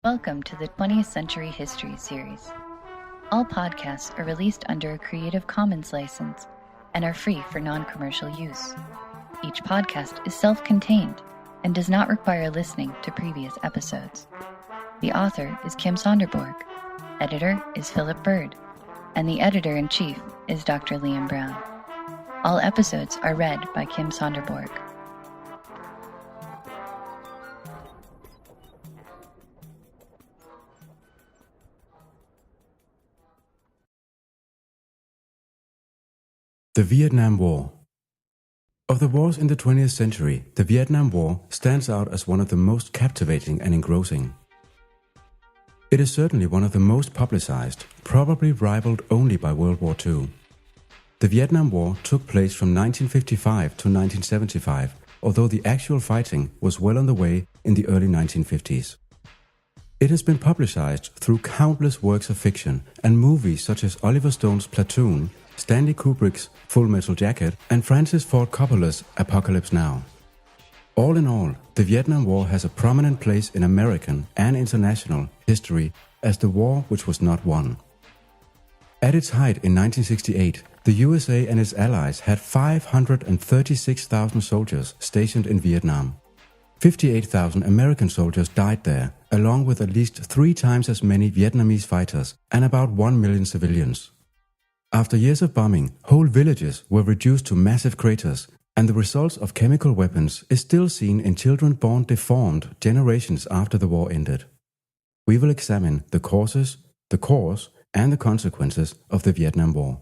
Welcome to the 20th Century History series. All podcasts are released under a Creative Commons license and are free for non-commercial use. Each podcast is self-contained and does not require listening to previous episodes. The author is Kim Sonderborg, editor is Philip Bird, and the editor-in-chief is Dr. Liam Brown. All episodes are read by Kim Sonderborg. The Vietnam War. Of the wars in the 20th century, the Vietnam War stands out as one of the most captivating and engrossing. It is certainly one of the most publicized, probably rivaled only by World War II. The Vietnam War took place from 1955 to 1975, although the actual fighting was well on the way in the early 1950s. It has been publicized through countless works of fiction and movies such as Oliver Stone's Platoon, Stanley Kubrick's Full Metal Jacket, and Francis Ford Coppola's Apocalypse Now. All in all, the Vietnam War has a prominent place in American and international history as the war which was not won. At its height in 1968, the USA and its allies had 536,000 soldiers stationed in Vietnam. 58,000 American soldiers died there, along with at least 3 times as many Vietnamese fighters and about 1 million civilians. After years of bombing, whole villages were reduced to massive craters, and the results of chemical weapons is still seen in children born deformed generations after the war ended. We will examine the causes, the cause, and the consequences of the Vietnam War.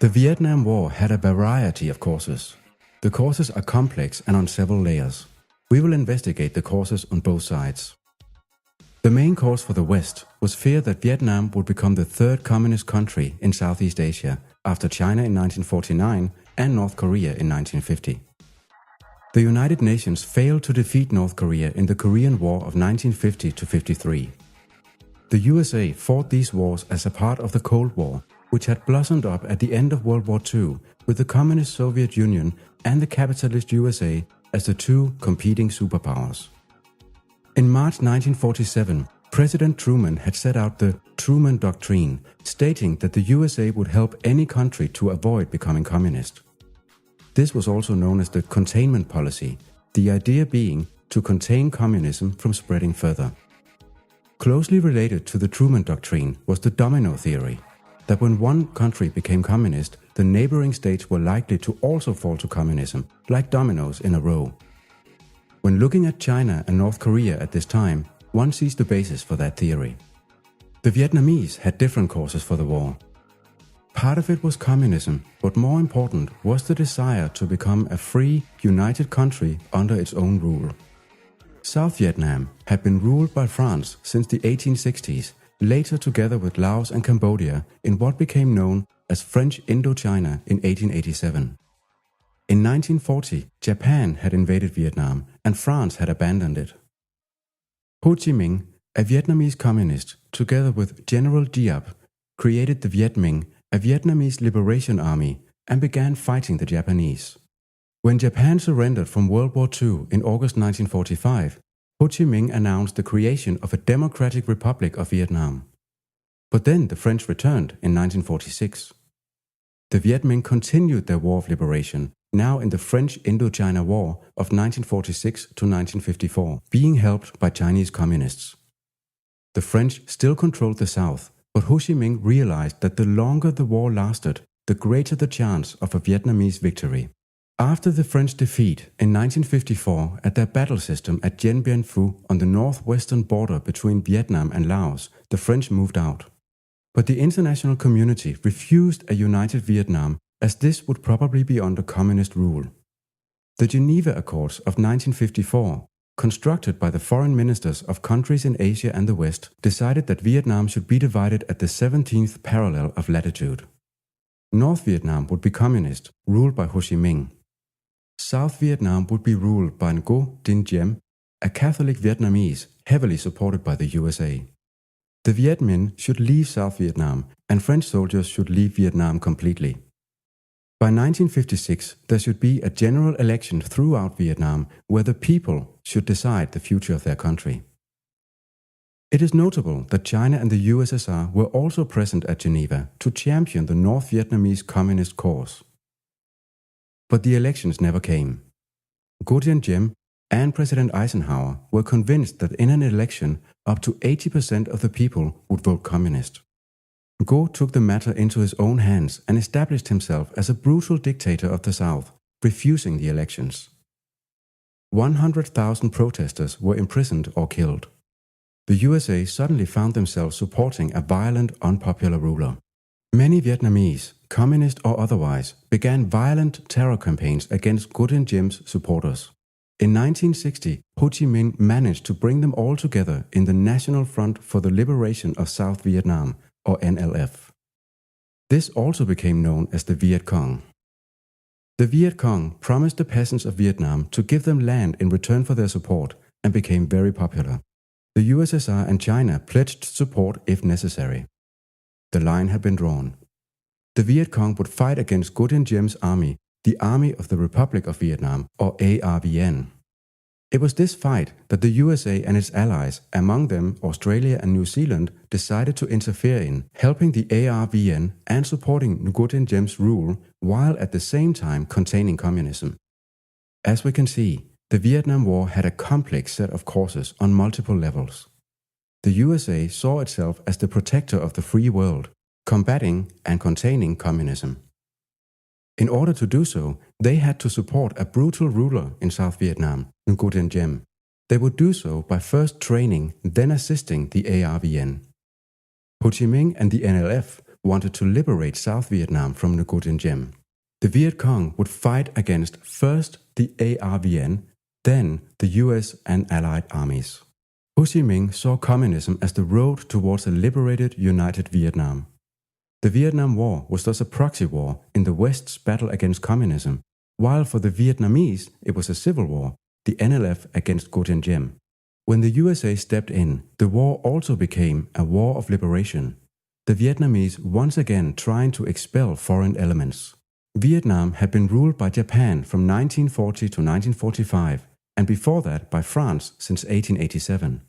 The Vietnam War had a variety of causes. The causes are complex and on several layers. We will investigate the causes on both sides. The main cause for the West was fear that Vietnam would become the third communist country in Southeast Asia after China in 1949 and North Korea in 1950. The United Nations failed to defeat North Korea in the Korean War of 1950 to 53. The USA fought these wars as a part of the Cold War, which had blossomed up at the end of World War II with the Communist Soviet Union and the capitalist USA as the two competing superpowers. In March 1947, President Truman had set out the Truman Doctrine, stating that the USA would help any country to avoid becoming communist. This was also known as the Containment Policy, the idea being to contain communism from spreading further. Closely related to the Truman Doctrine was the Domino Theory, that when one country became communist, the neighboring states were likely to also fall to communism, like dominoes in a row. When looking at China and North Korea at this time, one sees the basis for that theory. The Vietnamese had different causes for the war. Part of it was communism, but more important was the desire to become a free, united country under its own rule. South Vietnam had been ruled by France since the 1860s, later together with Laos and Cambodia in what became known as French Indochina in 1887. In 1940, Japan had invaded Vietnam and France had abandoned it. Ho Chi Minh, a Vietnamese communist, together with General Diep, created the Viet Minh, a Vietnamese liberation army, and began fighting the Japanese. When Japan surrendered from World War II in August 1945, Ho Chi Minh announced the creation of a Democratic Republic of Vietnam. But then the French returned in 1946. The Viet Minh continued their war of liberation, now in the French Indochina War of 1946 to 1954, being helped by Chinese communists. The French still controlled the south, but Ho Chi Minh realized that the longer the war lasted, the greater the chance of a Vietnamese victory. After the French defeat in 1954 at their battle system at Dien Bien Phu on the northwestern border between Vietnam and Laos, the French moved out. But the international community refused a united Vietnam, as this would probably be under communist rule. The Geneva Accords of 1954, constructed by the foreign ministers of countries in Asia and the West, decided that Vietnam should be divided at the 17th parallel of latitude. North Vietnam would be communist, ruled by Ho Chi Minh. South Vietnam would be ruled by Ngo Dinh Diem, a Catholic Vietnamese heavily supported by the USA. The Viet Minh should leave South Vietnam, and French soldiers should leave Vietnam completely. By 1956, there should be a general election throughout Vietnam where the people should decide the future of their country. It is notable that China and the USSR were also present at Geneva to champion the North Vietnamese communist cause. But the elections never came. Ngo Dinh Diem and President Eisenhower were convinced that in an election, up to 80% of the people would vote communist. Ngo took the matter into his own hands and established himself as a brutal dictator of the South, refusing the elections. 100,000 protesters were imprisoned or killed. The USA suddenly found themselves supporting a violent, unpopular ruler. Many Vietnamese, communist or otherwise, began violent terror campaigns against Ngo Dinh Diem's supporters. In 1960, Ho Chi Minh managed to bring them all together in the National Front for the Liberation of South Vietnam, or NLF. This also became known as the Viet Cong. The Viet Cong promised the peasants of Vietnam to give them land in return for their support and became very popular. The USSR and China pledged support if necessary. The line had been drawn. The Viet Cong would fight against Ngo Dinh Diem's army, the Army of the Republic of Vietnam, or ARVN. It was this fight that the USA and its allies, among them Australia and New Zealand, decided to interfere in, helping the ARVN and supporting Ngo Dinh Diem's rule while at the same time containing communism. As we can see, the Vietnam War had a complex set of causes on multiple levels. The USA saw itself as the protector of the free world, combating and containing communism. In order to do so, they had to support a brutal ruler in South Vietnam, Ngo Dinh Diem. They would do so by first training, then assisting the ARVN. Ho Chi Minh and the NLF wanted to liberate South Vietnam from Ngo Dinh Diem. The Viet Cong would fight against first the ARVN, then the US and Allied armies. Ho Chi Minh saw communism as the road towards a liberated, united Vietnam. The Vietnam War was thus a proxy war in the West's battle against communism, while for the Vietnamese it was a civil war, the NLF against Ngo Dinh Diem. When the USA stepped in, the war also became a war of liberation, the Vietnamese once again trying to expel foreign elements. Vietnam had been ruled by Japan from 1940 to 1945, and before that by France since 1887.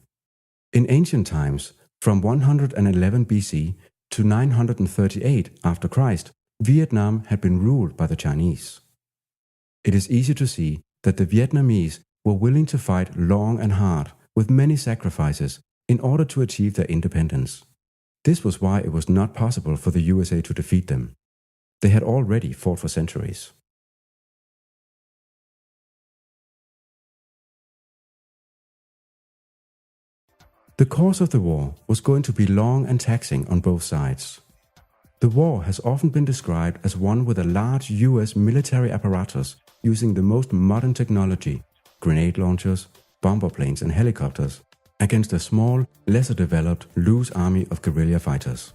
In ancient times, from 111 BC to 938 after Christ, Vietnam had been ruled by the Chinese. It is easy to see that the Vietnamese were willing to fight long and hard, with many sacrifices, in order to achieve their independence. This was why it was not possible for the USA to defeat them. They had already fought for centuries. The course of the war was going to be long and taxing on both sides. The war has often been described as one with a large US military apparatus using the most modern technology, grenade launchers, bomber planes and helicopters, against a small, lesser developed, loose army of guerrilla fighters.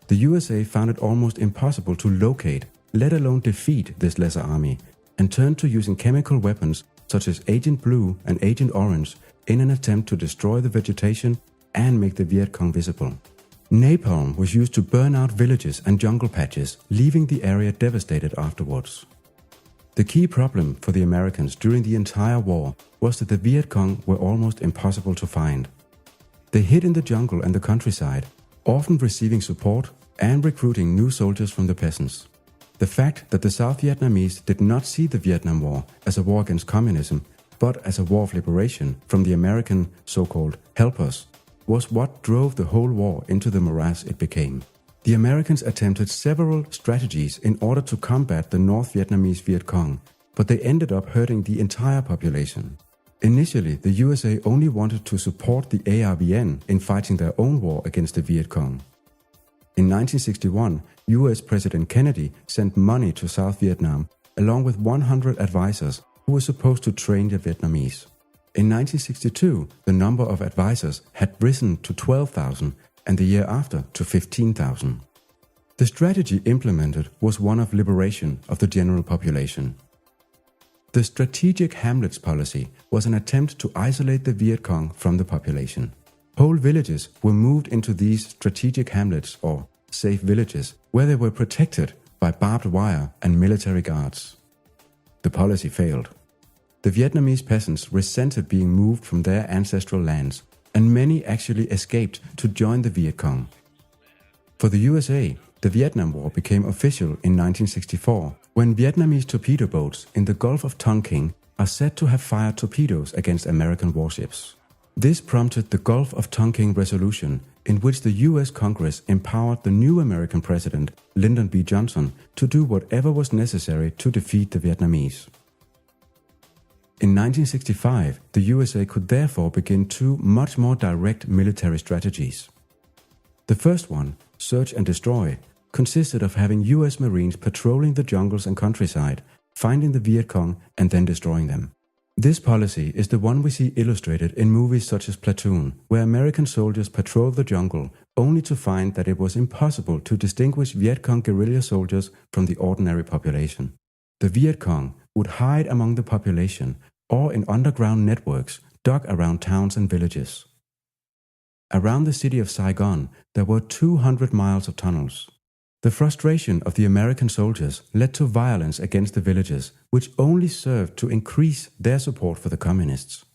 The USA found it almost impossible to locate, let alone defeat this lesser army, and turned to using chemical weapons such as Agent Blue and Agent Orange in an attempt to destroy the vegetation and make the Viet Cong visible. Napalm was used to burn out villages and jungle patches, leaving the area devastated afterwards. The key problem for the Americans during the entire war was that the Viet Cong were almost impossible to find. They hid in the jungle and the countryside, often receiving support and recruiting new soldiers from the peasants. The fact that the South Vietnamese did not see the Vietnam War as a war against communism, but as a war of liberation from the American so-called helpers, was what drove the whole war into the morass it became. The Americans attempted several strategies in order to combat the North Vietnamese Viet Cong, but they ended up hurting the entire population. Initially, the USA only wanted to support the ARVN in fighting their own war against the Viet Cong. In 1961, US President Kennedy sent money to South Vietnam along with 100 advisors who were supposed to train the Vietnamese. In 1962, the number of advisors had risen to 12,000 and the year after to 15,000. The strategy implemented was one of liberation of the general population. The strategic hamlets policy was an attempt to isolate the Viet Cong from the population. Whole villages were moved into these strategic hamlets or safe villages where they were protected by barbed wire and military guards. The policy failed. The Vietnamese peasants resented being moved from their ancestral lands, and many actually escaped to join the Viet Cong. For the USA, the Vietnam War became official in 1964 when Vietnamese torpedo boats in the Gulf of Tonkin are said to have fired torpedoes against American warships. This prompted the Gulf of Tonkin Resolution, in which the US Congress empowered the new American president, Lyndon B. Johnson, to do whatever was necessary to defeat the Vietnamese. In 1965, the USA could therefore begin two much more direct military strategies. The first one, search and destroy, consisted of having US Marines patrolling the jungles and countryside, finding the Viet Cong and then destroying them. This policy is the one we see illustrated in movies such as Platoon, where American soldiers patrol the jungle only to find that it was impossible to distinguish Viet Cong guerrilla soldiers from the ordinary population. The Viet Cong would hide among the population or in underground networks dug around towns and villages. Around the city of Saigon, there were 200 miles of tunnels. The frustration of the American soldiers led to violence against the villagers, which only served to increase their support for the communists.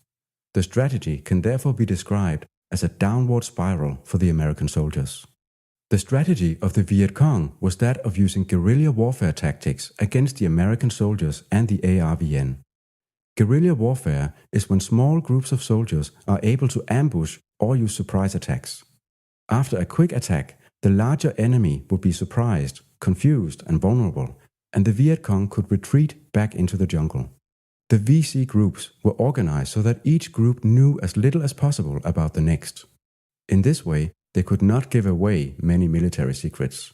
The strategy can therefore be described as a downward spiral for the American soldiers. The strategy of the Viet Cong was that of using guerrilla warfare tactics against the American soldiers and the ARVN. Guerrilla warfare is when small groups of soldiers are able to ambush or use surprise attacks. After a quick attack, the larger enemy would be surprised, confused, and vulnerable, and the Viet Cong could retreat back into the jungle. The VC groups were organized so that each group knew as little as possible about the next. In this way, they could not give away many military secrets.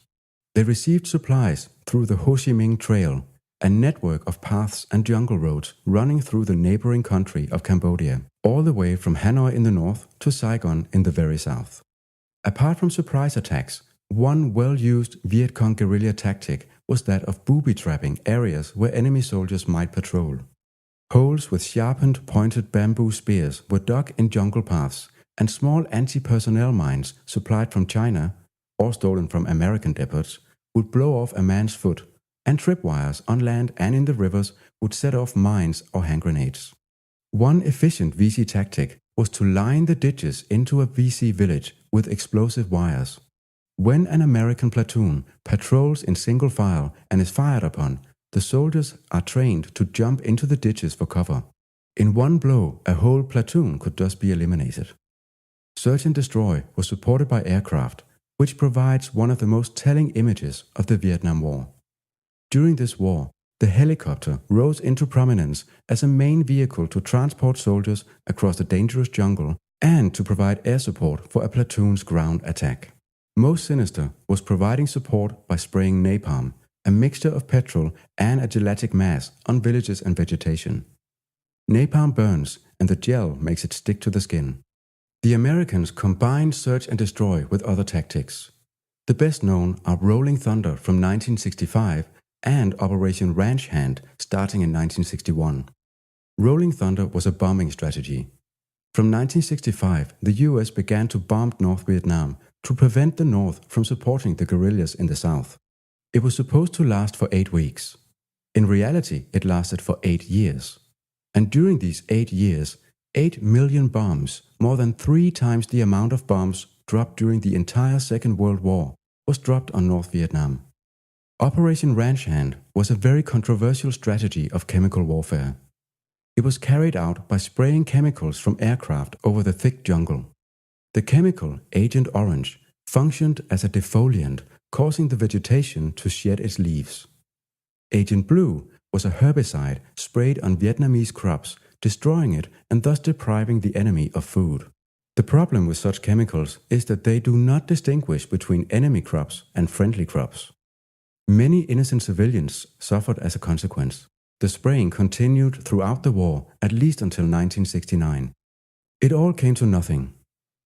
They received supplies through the Ho Chi Minh Trail, a network of paths and jungle roads running through the neighboring country of Cambodia, all the way from Hanoi in the north to Saigon in the very south. Apart from surprise attacks, one well-used Viet Cong guerrilla tactic was that of booby-trapping areas where enemy soldiers might patrol. Holes with sharpened, pointed bamboo spears were dug in jungle paths, and small anti-personnel mines supplied from China, or stolen from American depots, would blow off a man's foot, and tripwires on land and in the rivers would set off mines or hand grenades. One efficient VC tactic was to line the ditches into a VC village with explosive wires. When an American platoon patrols in single file and is fired upon, the soldiers are trained to jump into the ditches for cover. In one blow, a whole platoon could thus be eliminated. Search and destroy was supported by aircraft, which provides one of the most telling images of the Vietnam War. During this war, the helicopter rose into prominence as a main vehicle to transport soldiers across the dangerous jungle and to provide air support for a platoon's ground attack. Most sinister was providing support by spraying napalm, a mixture of petrol and a gelatic mass, on villages and vegetation. Napalm burns, and the gel makes it stick to the skin. The Americans combined search and destroy with other tactics. The best known are Rolling Thunder from 1965 and Operation Ranch Hand starting in 1961. Rolling Thunder was a bombing strategy. From 1965, the US began to bomb North Vietnam to prevent the North from supporting the guerrillas in the South. It was supposed to last for 8 weeks. In reality, it lasted for 8 years. And during these 8 years, 8 million bombs, more than 3 times the amount of bombs dropped during the entire Second World War, was dropped on North Vietnam. Operation Ranch Hand was a very controversial strategy of chemical warfare. It was carried out by spraying chemicals from aircraft over the thick jungle. The chemical, Agent Orange, functioned as a defoliant, causing the vegetation to shed its leaves. Agent Blue was a herbicide sprayed on Vietnamese crops, destroying it and thus depriving the enemy of food. The problem with such chemicals is that they do not distinguish between enemy crops and friendly crops. Many innocent civilians suffered as a consequence. The spraying continued throughout the war, at least until 1969. It all came to nothing.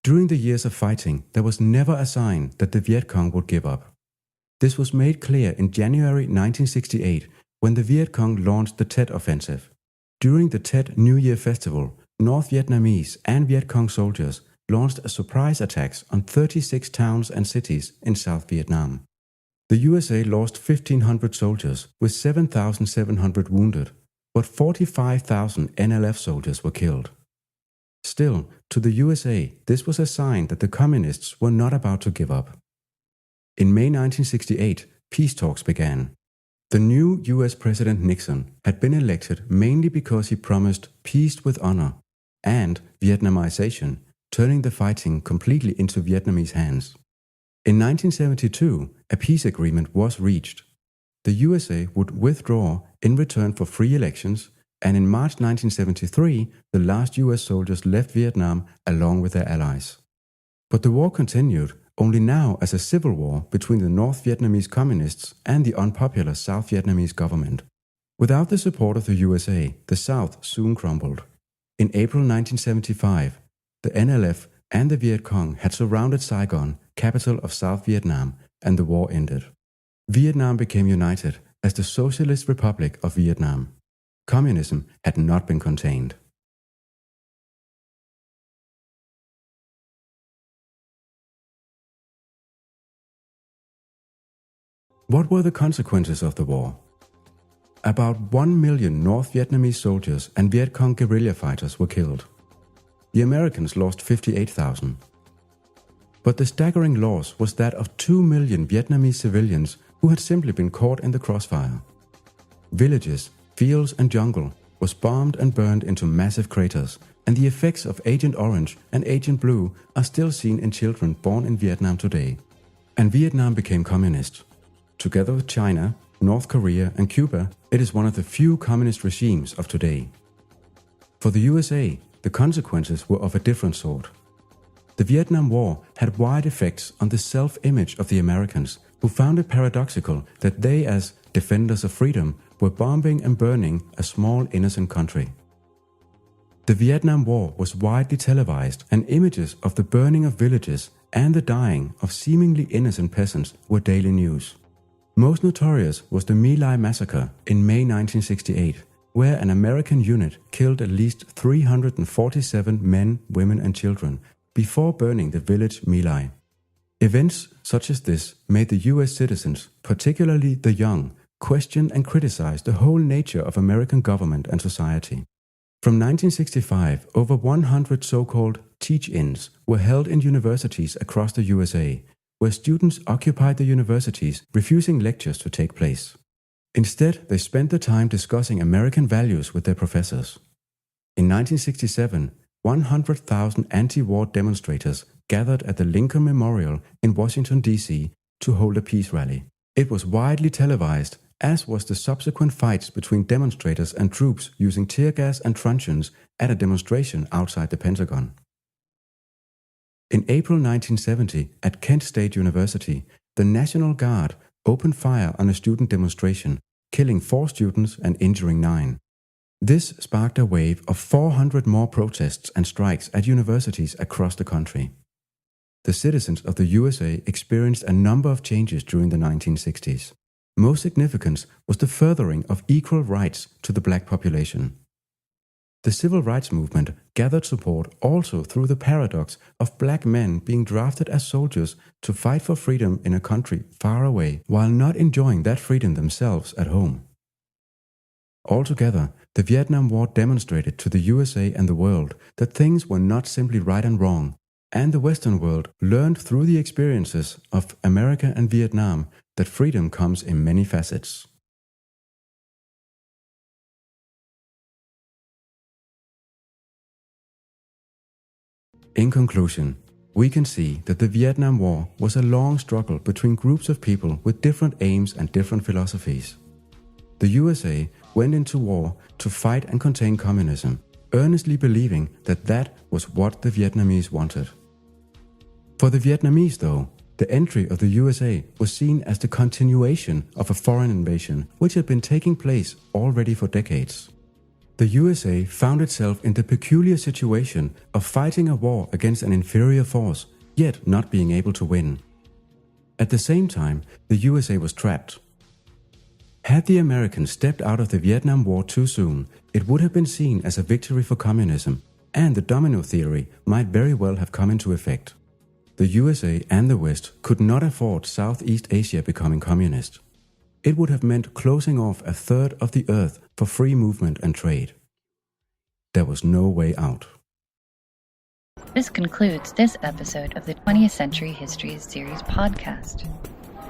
During the years of fighting, there was never a sign that the Viet Cong would give up. This was made clear in January 1968 when the Viet Cong launched the Tet Offensive. During the Tet New Year Festival, North Vietnamese and Viet Cong soldiers launched a surprise attacks on 36 towns and cities in South Vietnam. The USA lost 1,500 soldiers with 7,700 wounded, but 45,000 NLF soldiers were killed. Still, to the USA, this was a sign that the communists were not about to give up. In May 1968, peace talks began. The new US President Nixon had been elected mainly because he promised peace with honor and Vietnamization, turning the fighting completely into Vietnamese hands. In 1972, a peace agreement was reached. The USA would withdraw in return for free elections, and in March 1973, the last US soldiers left Vietnam along with their allies. But the war continued, only now as a civil war between the North Vietnamese communists and the unpopular South Vietnamese government. Without the support of the USA, the South soon crumbled. In April 1975, the NLF and the Viet Cong had surrounded Saigon, capital of South Vietnam, and the war ended. Vietnam became united as the Socialist Republic of Vietnam. Communism had not been contained. What were the consequences of the war? About 1 million North Vietnamese soldiers and Viet Cong guerrilla fighters were killed. The Americans lost 58,000. But the staggering loss was that of 2 million Vietnamese civilians who had simply been caught in the crossfire. Villages, fields and jungle was bombed and burned into massive craters, and the effects of Agent Orange and Agent Blue are still seen in children born in Vietnam today. And Vietnam became communist. Together with China, North Korea and Cuba, it is one of the few communist regimes of today. For the USA, the consequences were of a different sort. The Vietnam War had wide effects on the self-image of the Americans, who found it paradoxical that they, as defenders of freedom, were bombing and burning a small innocent country. The Vietnam War was widely televised, and images of the burning of villages and the dying of seemingly innocent peasants were daily news. Most notorious was the My Lai massacre in May 1968, where an American unit killed at least 347 men, women and children before burning the village My Lai. Events such as this made the US citizens, particularly the young, question and criticize the whole nature of American government and society. From 1965, over 100 so-called teach-ins were held in universities across the USA, where students occupied the universities, refusing lectures to take place. Instead, they spent the time discussing American values with their professors. In 1967, 100,000 anti-war demonstrators gathered at the Lincoln Memorial in Washington, D.C. to hold a peace rally. It was widely televised, as was the subsequent fights between demonstrators and troops using tear gas and truncheons at a demonstration outside the Pentagon. In April 1970, at Kent State University, the National Guard opened fire on a student demonstration, killing 4 students and injuring 9. This sparked a wave of 400 more protests and strikes at universities across the country. The citizens of the USA experienced a number of changes during the 1960s. Most significant was the furthering of equal rights to the black population. The civil rights movement gathered support also through the paradox of black men being drafted as soldiers to fight for freedom in a country far away while not enjoying that freedom themselves at home. Altogether, the Vietnam War demonstrated to the USA and the world that things were not simply right and wrong, and the Western world learned through the experiences of America and Vietnam that freedom comes in many facets. In conclusion, we can see that the Vietnam War was a long struggle between groups of people with different aims and different philosophies. The USA went into war to fight and contain communism, earnestly believing that that was what the Vietnamese wanted. For the Vietnamese, though, the entry of the USA was seen as the continuation of a foreign invasion which had been taking place already for decades. The USA found itself in the peculiar situation of fighting a war against an inferior force, yet not being able to win. At the same time, the USA was trapped. Had the Americans stepped out of the Vietnam War too soon, it would have been seen as a victory for communism, and the Domino Theory might very well have come into effect. the USA and the West could not afford Southeast Asia becoming communist. It would have meant closing off a third of the earth for free movement and trade. There was no way out. This concludes this episode of the 20th Century Histories Series podcast.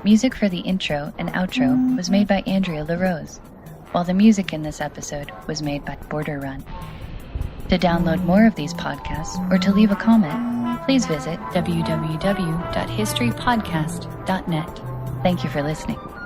Music for the intro and outro was made by Andrea LaRose, while the music in this episode was made by Border Run. To download more of these podcasts or to leave a comment, please visit www.historypodcast.net. Thank you for listening.